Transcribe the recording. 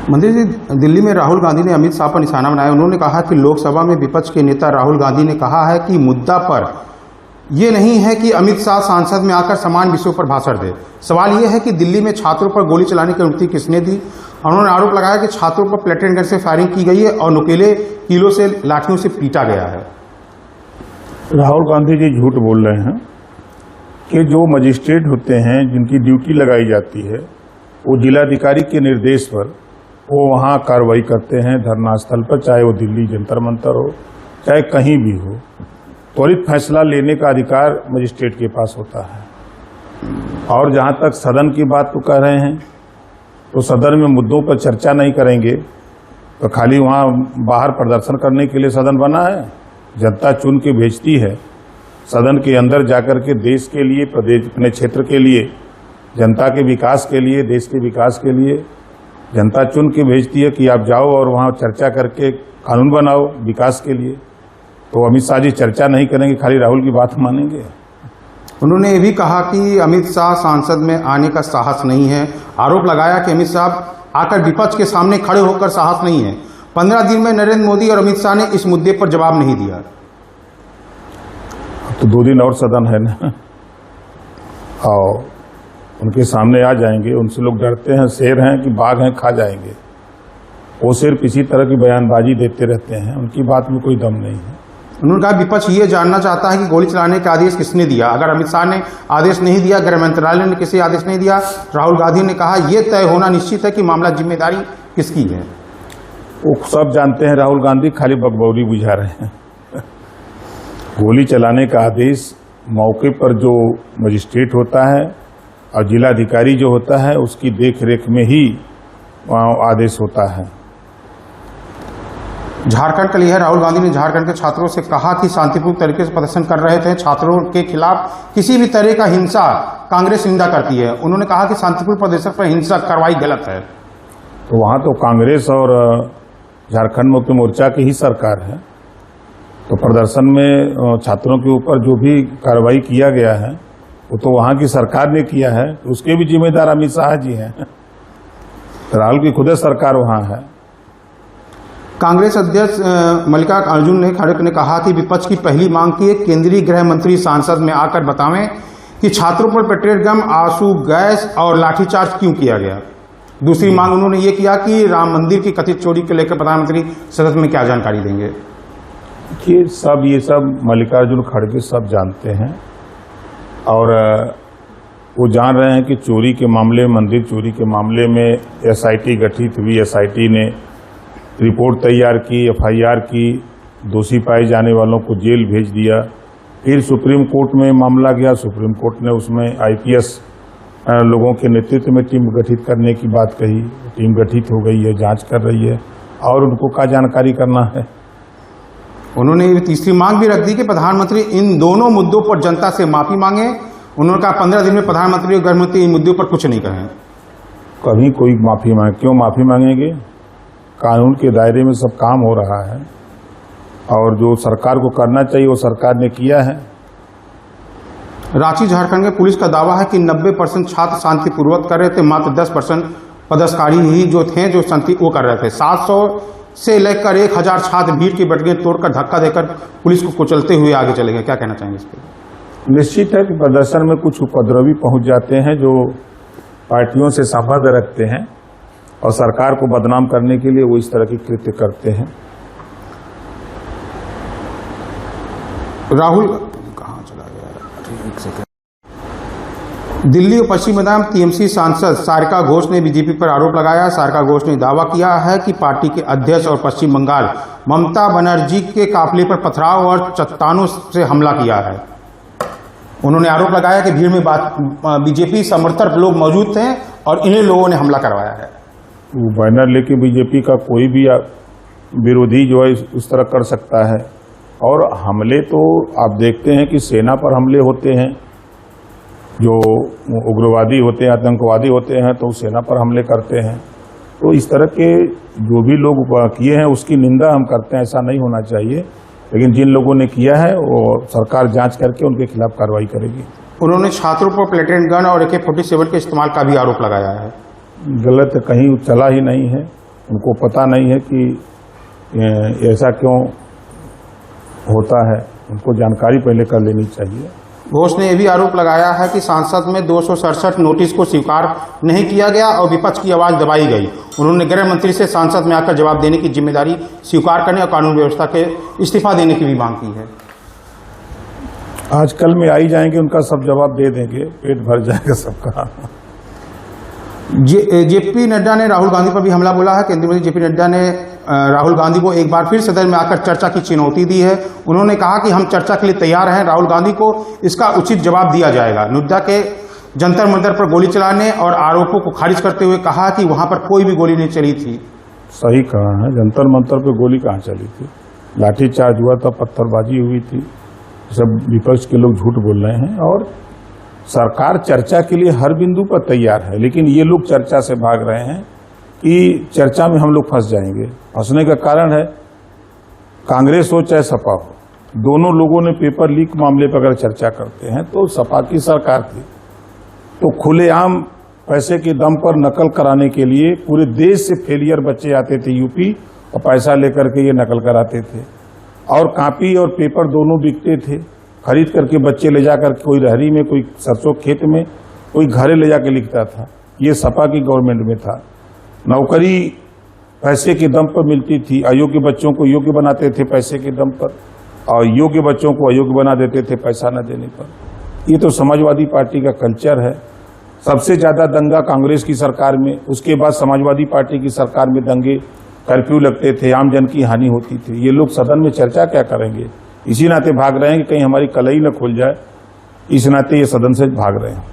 मंत्री जी, दिल्ली में राहुल गांधी ने अमित शाह पर निशाना बनाया। उन्होंने कहा कि लोकसभा में विपक्ष के नेता राहुल गांधी ने कहा है कि मुद्दा पर यह नहीं है कि अमित शाह संसद में आकर समान विषयों पर भाषण दे। सवाल यह है कि दिल्ली में छात्रों पर गोली चलाने की अनुमति किसने दी। उन्होंने आरोप लगाया कि छात्रों पर प्लेटेन गन से फायरिंग की गई है और नुकीले कीलों से लाठियों से पीटा गया है। राहुल गांधी जी झूठ बोल रहे हैं कि जो मजिस्ट्रेट होते हैं जिनकी ड्यूटी लगाई जाती है वो जिलाधिकारी के निर्देश पर वो वहाँ कार्रवाई करते हैं धरना स्थल पर, चाहे वो दिल्ली जंतर मंतर हो चाहे कहीं भी हो। त्वरित फैसला लेने का अधिकार मजिस्ट्रेट के पास होता है। और जहाँ तक सदन की बात तो कह रहे हैं तो सदन में मुद्दों पर चर्चा नहीं करेंगे तो खाली वहाँ बाहर प्रदर्शन करने के लिए सदन बना है। जनता चुन के भेजती है सदन के अंदर जाकर के देश के लिए, प्रदेश अपने क्षेत्र के लिए, जनता के विकास के लिए, देश के विकास के लिए जनता चुन के भेजती है कि आप जाओ और वहाँ चर्चा करके कानून बनाओ विकास के लिए। तो अमित शाह जी चर्चा नहीं करेंगे, खाली राहुल की बात मानेंगे। उन्होंने ये भी कहा कि अमित शाह संसद में आने का साहस नहीं है। आरोप लगाया कि अमित शाह आकर विपक्ष के सामने खड़े होकर साहस नहीं है। 15 दिन में नरेंद्र मोदी और अमित शाह ने इस मुद्दे पर जवाब नहीं दिया। तो 2 दिन और सदन है ना, और उनके सामने आ जाएंगे। उनसे लोग डरते हैं, शेर हैं कि बाघ हैं, खा जाएंगे। वो सिर्फ इसी तरह की बयानबाजी देते रहते हैं, उनकी बात में कोई दम नहीं है। उन्होंने कहा विपक्ष ये जानना चाहता है कि गोली चलाने का आदेश किसने दिया। अगर अमित शाह ने आदेश नहीं दिया, गृह मंत्रालय ने किसी आदेश नहीं दिया, राहुल गांधी ने कहा यह तय होना निश्चित है कि मामला जिम्मेदारी किसकी है। वो सब जानते हैं, राहुल गांधी खाली बकबौली बुझा रहे हैं। गोली चलाने का आदेश मौके पर जो मजिस्ट्रेट होता है और जिलाधिकारी जो होता है उसकी देखरेख में ही आदेश होता है। झारखंड के लिए राहुल गांधी ने झारखंड के छात्रों से कहा कि शांतिपूर्ण तरीके से प्रदर्शन कर रहे थे। छात्रों के खिलाफ किसी भी तरह का हिंसा कांग्रेस निंदा करती है। उन्होंने कहा कि शांतिपूर्ण प्रदर्शन पर हिंसा कार्रवाई गलत है। तो वहाँ तो कांग्रेस और झारखंड मुक्ति मोर्चा की ही सरकार है। तो प्रदर्शन में छात्रों के ऊपर जो भी कार्रवाई किया गया है वो तो वहाँ की सरकार ने किया है, तो उसके भी जिम्मेदार अमित शाह जी हैं। राहुल की खुद सरकार वहाँ है। कांग्रेस अध्यक्ष मल्लिकार्जुन खड़गे ने कहा कि विपक्ष की पहली मांग की है केंद्रीय गृह मंत्री सांसद में आकर बतावें कि छात्रों पर पेट्रोल गम, आंसू गैस और लाठीचार्ज क्यों किया गया। दूसरी मांग उन्होंने ये किया कि राम मंदिर की कथित चोरी को लेकर प्रधानमंत्री संसद में क्या जानकारी देंगे। ये सब मल्लिकार्जुन खड़गे सब जानते हैं और वो जान रहे हैं कि चोरी के मामले, मंदिर चोरी के मामले में एसआईटी गठित हुई। एसआईटी ने रिपोर्ट तैयार की, एफआईआर की, दोषी पाए जाने वालों को जेल भेज दिया। फिर सुप्रीम कोर्ट में मामला गया, सुप्रीम कोर्ट ने उसमें आईपीएस लोगों के नेतृत्व में टीम गठित करने की बात कही। टीम गठित हो गई है, जांच कर रही है और उनको क्या जानकारी करना है। उन्होंने तीसरी मांग भी रख दी कि प्रधानमंत्री इन दोनों मुद्दों पर जनता से माफी मांगे। उन्होंने कहा 15 दिन में प्रधानमंत्री और गृहमंत्री इन मुद्दों पर कुछ नहीं कहें। कभी कोई माफी मांगे, क्यों माफी मांगेंगे। कानून के दायरे में सब काम हो रहा है और जो सरकार को करना चाहिए वो सरकार ने किया है। रांची झारखंड में पुलिस का दावा है कि 90% छात्र शांतिपूर्वक कर रहे थे, मात्र 10% पदाधिकारी ही जो थे जो शांति वो कर रहे थे। 700 से लेकर 1000 छात्र भीड़ की बैठकें तोड़कर धक्का देकर पुलिस को कुचलते हुए आगे चले गए। क्या कहना चाहेंगे इस पर। निश्चित है कि प्रदर्शन में कुछ उपद्रवी पहुंच जाते हैं जो पार्टियों से संबंध रखते हैं और सरकार को बदनाम करने के लिए वो इस तरह की कृत्य करते हैं। राहुल कहाँ चला गया, एक सेकंड। दिल्ली और पश्चिम बंगाल टीएमसी सांसद सारिका घोष ने बीजेपी पर आरोप लगाया। सारिका घोष ने दावा किया है कि पार्टी के अध्यक्ष और पश्चिम बंगाल ममता बनर्जी के काफिले पर पथराव और चट्टानों से हमला किया है। उन्होंने आरोप लगाया कि भीड़ में बीजेपी समर्थक लोग मौजूद थे और इन्हीं लोगों ने हमला करवाया है। वो बैनर लेके बीजेपी का कोई भी विरोधी जो है उस तरह कर सकता है। और हमले तो आप देखते हैं कि सेना पर हमले होते हैं, जो उग्रवादी होते हैं, आतंकवादी होते हैं तो सेना पर हमले करते हैं। तो इस तरह के जो भी लोग किए हैं उसकी निंदा हम करते हैं, ऐसा नहीं होना चाहिए। लेकिन जिन लोगों ने किया है वो सरकार जांच करके उनके खिलाफ कार्रवाई करेगी। उन्होंने छात्रों पर प्लेटेन गन और AK-47 के इस्तेमाल का भी आरोप लगाया है। गलत कहीं चला ही नहीं है। उनको पता नहीं है कि ऐसा क्यों होता है, उनको जानकारी पहले कर लेनी चाहिए। घोष ने यह भी आरोप लगाया है कि सांसद में 267 नोटिस को स्वीकार नहीं किया गया और विपक्ष की आवाज दबाई गई। उन्होंने गृह मंत्री से सांसद में आकर जवाब देने की जिम्मेदारी स्वीकार करने और कानून व्यवस्था के इस्तीफा देने की भी मांग की है। आज कल में आई जाएंगे, उनका सब जवाब दे देंगे, पेट भर जाएगा सबका। जेपी नड्डा ने राहुल गांधी पर भी हमला बोला है। केंद्रीय मंत्री जेपी नड्डा ने राहुल गांधी को एक बार फिर सदन में आकर चर्चा की चुनौती दी है। उन्होंने कहा कि हम चर्चा के लिए तैयार हैं, राहुल गांधी को इसका उचित जवाब दिया जाएगा। नड्डा के जंतर मंतर पर गोली चलाने और आरोपों को खारिज करते हुए कहा कि वहां पर कोई भी गोली नहीं चली थी। सही कहा है, जंतर मंतर पे गोली कहाँ चली थी? लाठीचार्ज हुआ था, पत्थरबाजी हुई थी। सब विपक्ष के लोग झूठ बोल रहे हैं और सरकार चर्चा के लिए हर बिंदु पर तैयार है, लेकिन ये लोग चर्चा से भाग रहे हैं कि चर्चा में हम लोग फंस जाएंगे। फंसने का कारण है कांग्रेस हो चाहे सपा हो, दोनों लोगों ने पेपर लीक मामले पर अगर चर्चा करते हैं तो सपा की सरकार थी, तो खुलेआम पैसे के दम पर नकल कराने के लिए पूरे देश से फेलियर बच्चे आते थे यूपी और पैसा लेकर के ये नकल कराते थे और कॉपी और पेपर दोनों बिकते थे। खरीद करके बच्चे ले जाकर कोई रहरी में, कोई सरसों खेत में, कोई घरे ले जाके लिखता था। ये सपा की गवर्नमेंट में था। नौकरी पैसे के दम पर मिलती थी, अयोग्य बच्चों को योग्य बनाते थे पैसे के दम पर और योग्य बच्चों को अयोग्य बना देते थे पैसा न देने पर। ये तो समाजवादी पार्टी का कल्चर है। सबसे ज्यादा दंगा कांग्रेस की सरकार में, उसके बाद समाजवादी पार्टी की सरकार में दंगे, कर्फ्यू लगते थे, आम जन की हानि होती थी। ये लोग सदन में चर्चा क्या करेंगे? इसी नाते भाग रहे हैं कि कहीं हमारी कलई न खुल जाए, इस नाते ये सदन से भाग रहे हैं।